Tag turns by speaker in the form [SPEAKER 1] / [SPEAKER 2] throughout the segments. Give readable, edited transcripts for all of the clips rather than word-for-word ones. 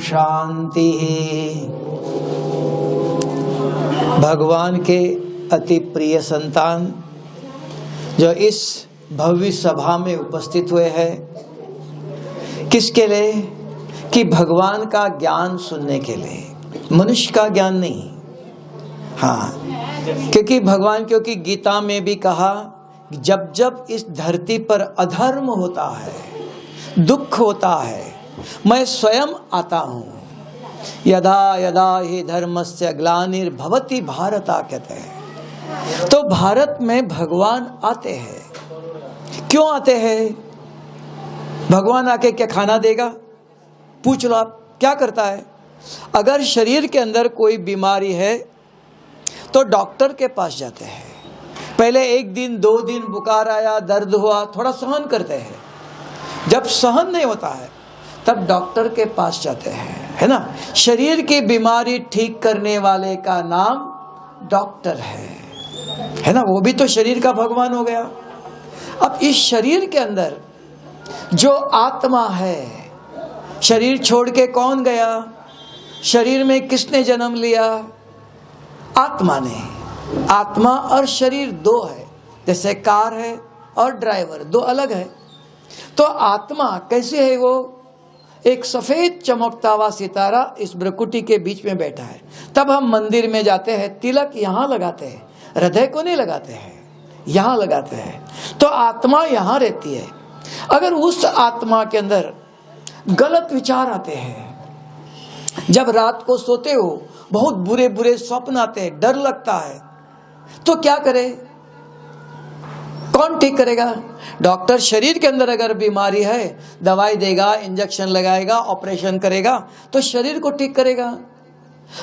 [SPEAKER 1] शांति। भगवान के अति प्रिय संतान जो इस भव्य सभा में उपस्थित हुए हैं, किसके लिए? कि भगवान का ज्ञान सुनने के लिए, मनुष्य का ज्ञान नहीं। हाँ, क्योंकि गीता में भी कहा, जब जब इस धरती पर अधर्म होता है, दुख होता है, मैं स्वयं आता हूँ। यदा यदा हि धर्मस्य ग्लानिर्भवति भारत कहते हैं। तो भारत में भगवान आते हैं। क्यों आते हैं? भगवान आके क्या खाना देगा? पूछ लो आप, क्या करता है? अगर शरीर के अंदर कोई बीमारी है तो डॉक्टर के पास जाते हैं। पहले 1 दिन 2 दिन बुखार आया, दर्द हुआ, थोड़ा सहन करते हैं। जब सहन नहीं होता है तब डॉक्टर के पास जाते हैं, है ना। शरीर की बीमारी ठीक करने वाले का नाम डॉक्टर है ना। वो भी तो शरीर का भगवान हो गया। अब इस शरीर के अंदर जो आत्मा है, शरीर छोड़ के कौन गया? शरीर में किसने जन्म लिया? आत्मा ने। आत्मा और शरीर 2 है, जैसे कार है और ड्राइवर 2 अलग है। तो आत्मा कैसे है? वो एक सफेद चमकता हुआ सितारा इस भ्रकुटी के बीच में बैठा है। तब हम मंदिर में जाते हैं, तिलक यहाँ लगाते हैं, हृदय को नहीं लगाते हैं, यहाँ लगाते हैं। तो आत्मा यहाँ रहती है। अगर उस आत्मा के अंदर गलत विचार आते हैं, जब रात को सोते हो बहुत बुरे बुरे स्वप्न आते हैं, डर लगता है, तो क्या करे? कौन ठीक करेगा? डॉक्टर शरीर के अंदर अगर बीमारी है, दवाई देगा, इंजेक्शन लगाएगा, ऑपरेशन करेगा, तो शरीर को ठीक करेगा।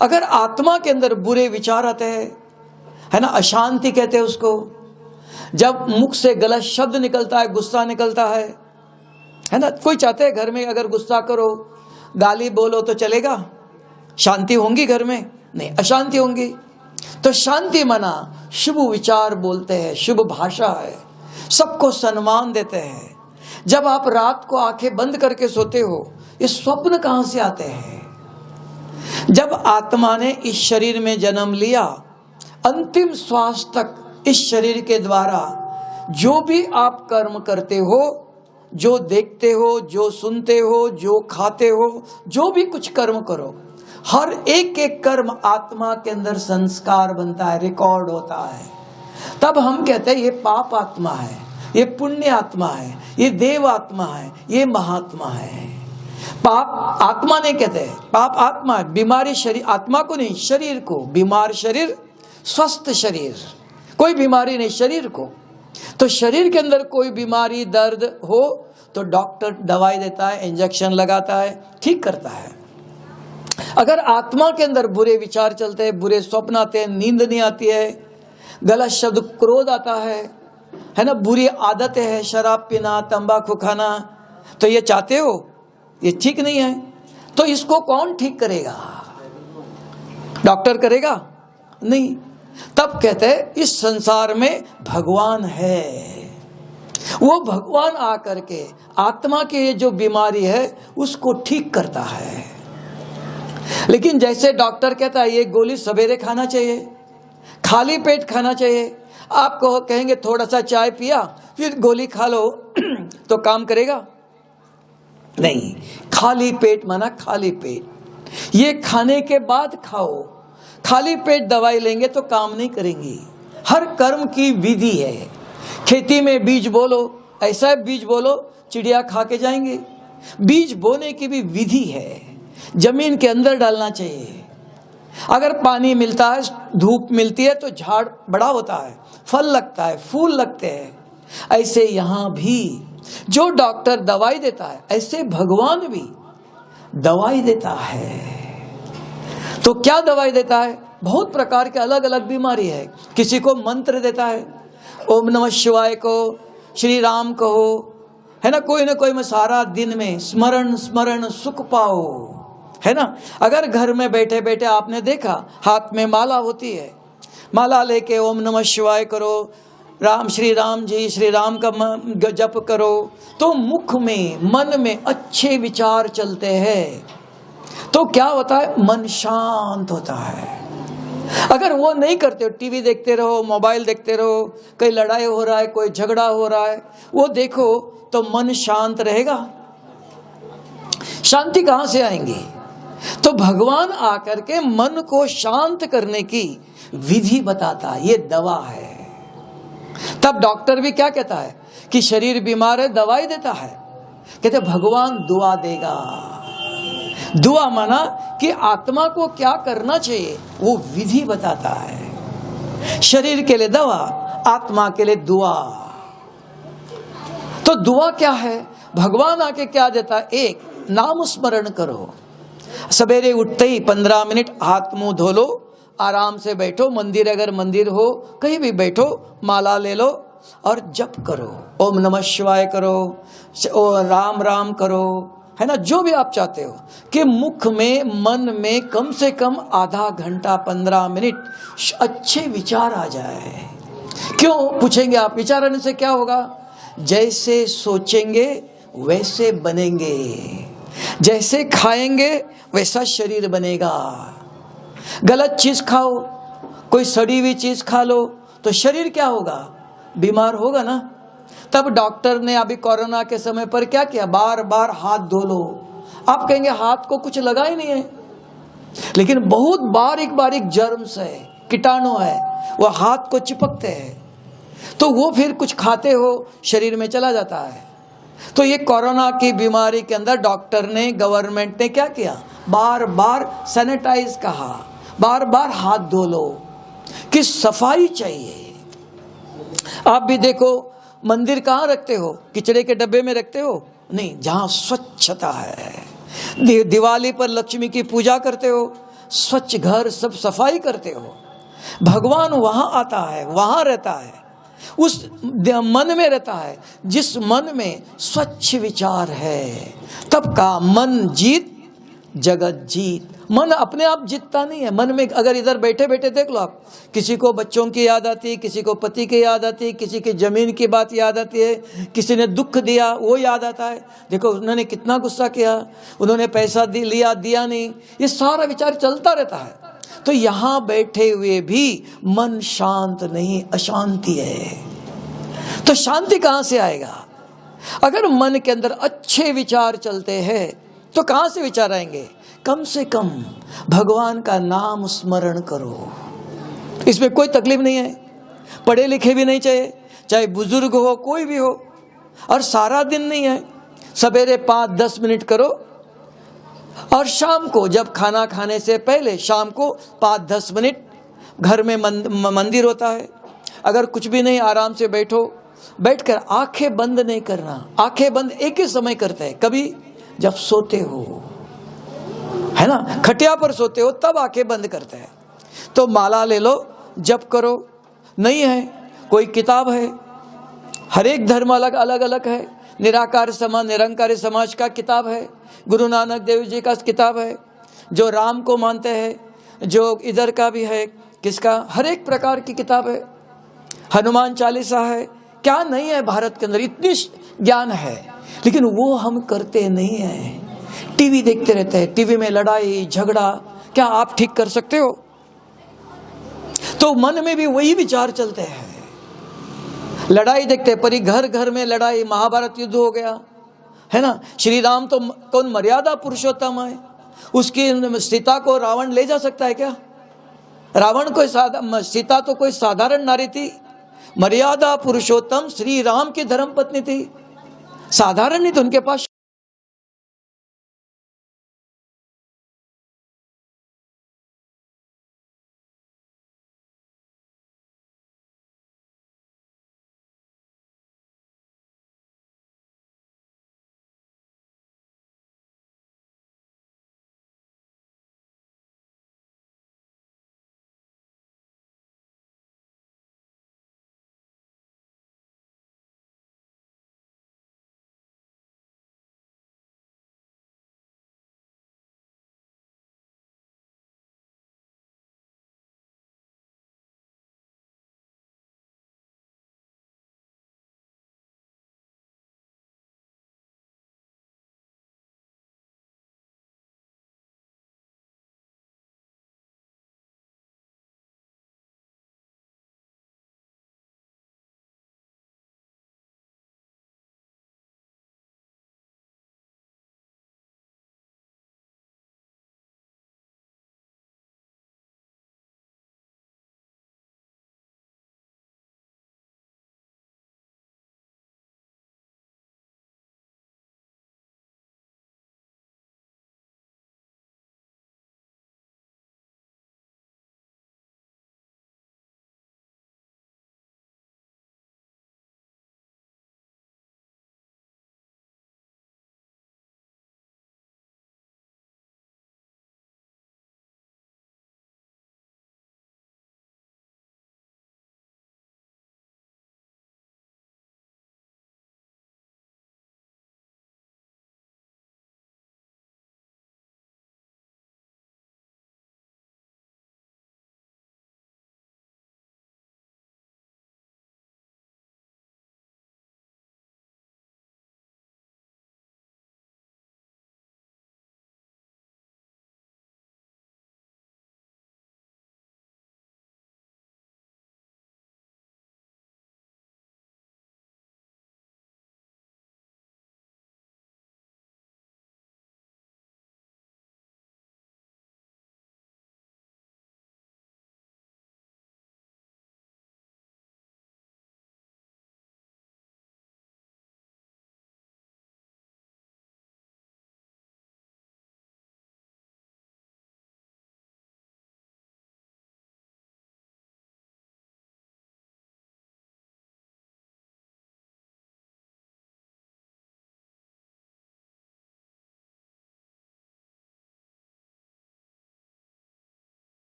[SPEAKER 1] अगर आत्मा के अंदर बुरे विचार आते हैं, है ना, अशांति कहते हैं उसको, जब मुख से गलत शब्द निकलता है, गुस्सा निकलता है ना। कोई चाहते हैं घर में अगर गुस्सा करो, गाली बोलो तो चलेगा? शांति होंगी घर में? नहीं, अशांति होंगी। तो शांति मना शुभ विचार बोलते हैं, शुभ भाषा है, सबको सम्मान देते हैं। जब आप रात को आंखें बंद करके सोते हो, ये स्वप्न कहां से आते हैं? जब आत्मा ने इस शरीर में जन्म लिया, अंतिम श्वास तक इस शरीर के द्वारा जो भी आप कर्म करते हो, जो देखते हो, जो सुनते हो, जो खाते हो, जो भी कुछ कर्म करो, हर एक एक कर्म आत्मा के अंदर संस्कार बनता है, रिकॉर्ड होता है। तब हम कहते हैं ये पाप आत्मा है, ये पुण्य आत्मा है, ये देव आत्मा है, ये महात्मा है। पाप आत्मा नहीं कहते, पाप आत्मा है। बीमारी शरीर, आत्मा को नहीं, शरीर को। बीमार शरीर, स्वस्थ शरीर, कोई बीमारी नहीं शरीर को। तो शरीर के अंदर कोई बीमारी, दर्द हो तो डॉक्टर दवाई देता है, इंजेक्शन लगाता है, ठीक करता है। अगर आत्मा के अंदर बुरे विचार चलते हैं, बुरे स्वप्न आते हैं, नींद नहीं आती है, गलत शब्द, क्रोध आता है ना, बुरी आदतें हैं, शराब पीना, तंबाकू खाना, तो ये चाहते हो, ये ठीक नहीं है। तो इसको कौन ठीक करेगा? डॉक्टर करेगा? नहीं। तब कहते हैं इस संसार में भगवान है। वो भगवान आकर के आत्मा के जो बीमारी है उसको ठीक करता है। लेकिन जैसे डॉक्टर कहता है ये गोली सवेरे खाना चाहिए, खाली पेट खाना चाहिए, आपको कहेंगे थोड़ा सा चाय पिया फिर गोली खा लो तो काम करेगा? नहीं। खाली पेट माना खाली पेट, ये खाने के बाद खाओ। खाली पेट दवाई लेंगे तो काम नहीं करेंगी। हर कर्म की विधि है। खेती में बीज बोलो, ऐसा बीज बोलो चिड़िया खा के जाएंगे। बीज बोने की भी विधि है, जमीन के अंदर डालना चाहिए। अगर पानी मिलता है, धूप मिलती है तो झाड़ बड़ा होता है, फल लगता है, फूल लगते हैं। ऐसे यहाँ भी जो डॉक्टर दवाई देता है, ऐसे भगवान भी दवाई देता है। तो क्या दवाई देता है? बहुत प्रकार के अलग अलग बीमारी है। किसी को मंत्र देता है, ओम नमः शिवाय को, श्री राम कहो, है ना। कोई ना कोई में सारा दिन में स्मरण स्मरण सुख पाओ, है ना। अगर घर में बैठे बैठे आपने देखा हाथ में माला होती है, माला लेके ओम नमः शिवाय करो, राम श्री राम जी श्री राम का जप करो, तो मुख में मन में अच्छे विचार चलते हैं। तो क्या होता है, मन शांत होता है। अगर वो नहीं करते हो, टीवी देखते रहो, मोबाइल देखते रहो, कहीं लड़ाई हो रहा है, कोई झगड़ा हो रहा है, वो देखो तो मन शांत रहेगा? शांति कहां से आएंगी? तो भगवान आकर के मन को शांत करने की विधि बताता है, ये दवा है। तब डॉक्टर भी क्या कहता है कि शरीर बीमार है, दवाई देता है, कहते भगवान दुआ देगा। दुआ माना कि आत्मा को क्या करना चाहिए वो विधि बताता है। शरीर के लिए दवा, आत्मा के लिए दुआ। तो दुआ क्या है? भगवान आके क्या देता है? एक, नाम स्मरण करो। सवेरे उठते ही 15 मिनट हाथ मुंह धो लो, आराम से बैठो, मंदिर अगर मंदिर हो कहीं भी बैठो, माला ले लो और जप करो। ओम नमः शिवाय करो, ओ राम राम करो, है ना, जो भी आप चाहते हो कि मुख में, मन में कम से कम आधा घंटा 15 मिनट अच्छे विचार आ जाए। क्यों पूछेंगे आप? विचार आने से क्या होगा? जैसे सोचेंगे वैसे बनेंगे, जैसे खाएंगे वैसा शरीर बनेगा। गलत चीज खाओ, कोई सड़ी हुई चीज खा लो तो शरीर क्या होगा? बीमार होगा ना। तब डॉक्टर ने अभी कोरोना के समय पर क्या किया? बार बार हाथ धो लो। आप कहेंगे हाथ को कुछ लगा ही नहीं है, लेकिन बहुत बारीक बारीक जर्म्स है, कीटाणु है, वो हाथ को चिपकते हैं, तो वो फिर कुछ खाते हो शरीर में चला जाता है। तो ये कोरोना की बीमारी के अंदर डॉक्टर ने, गवर्नमेंट ने क्या किया? बार बार सैनिटाइज कहा, बार बार हाथ धो लो, कि सफाई चाहिए। आप भी देखो, मंदिर कहाँ रखते हो? किचड़े के डब्बे में रखते हो? नहीं, जहाँ स्वच्छता है। दिवाली पर लक्ष्मी की पूजा करते हो, स्वच्छ घर, सब सफाई करते हो। भगवान वहाँ आता है, वहाँ रहता है, उस मन में रहता है जिस मन में स्वच्छ विचार है। तब का मन जीत जगत जीत। मन अपने आप जीतता नहीं है। मन में अगर इधर बैठे बैठे देख लो आप, किसी को बच्चों की याद आती है, किसी को पति की याद आती है, किसी की जमीन की बात याद आती है, किसी ने दुख दिया वो याद आता है। देखो उन्होंने कितना गुस्सा किया, उन्होंने पैसा लिया, दिया नहीं, ये सारा विचार चलता रहता है। तो यहाँ बैठे हुए भी मन शांत नहीं, अशांति है। तो शांति कहाँ से आएगा? अगर मन के अंदर अच्छे विचार चलते हैं तो कहाँ से विचार आएंगे? कम से कम भगवान का नाम स्मरण करो, इसमें कोई तकलीफ नहीं है। पढ़े लिखे भी नहीं चाहिए, चाहे बुजुर्ग हो, कोई भी हो, और सारा दिन नहीं है। सवेरे 5-10 मिनट करो, और शाम को जब खाना खाने से पहले शाम को 5-10 मिनट घर में मंदिर होता है, अगर कुछ भी नहीं आराम से बैठो, बैठकर आंखें बंद नहीं करना। आंखें बंद एक ही समय करते हैं, कभी जब सोते हो, है ना, खटिया पर सोते हो तब आंखें बंद करते हैं। तो माला ले लो, जप करो। नहीं है कोई किताब है, हर एक धर्म अलग अलग है। निराकार समाज, निरंकारी समाज का किताब है, गुरु नानक देव जी का किताब है, जो राम को मानते हैं, जो इधर का भी है, किसका, हर एक प्रकार की किताब है। हनुमान चालीसा है, क्या नहीं है भारत के अंदर, इतनी ज्ञान है, लेकिन वो हम करते नहीं हैं। टीवी देखते रहते हैं, टीवी में लड़ाई झगड़ा, क्या आप ठीक कर सकते हो? तो मन में भी वही विचार चलते हैं। लड़ाई देखते हैं, पर घर घर में लड़ाई, महाभारत युद्ध हो गया, है ना। श्री राम तो कौन मर्यादा पुरुषोत्तम है, उसकी सीता को रावण ले जा सकता है क्या? रावण को सीता तो कोई साधारण नारी थी, मर्यादा पुरुषोत्तम श्री राम की धर्म पत्नी थी, साधारण नहीं। तो उनके पास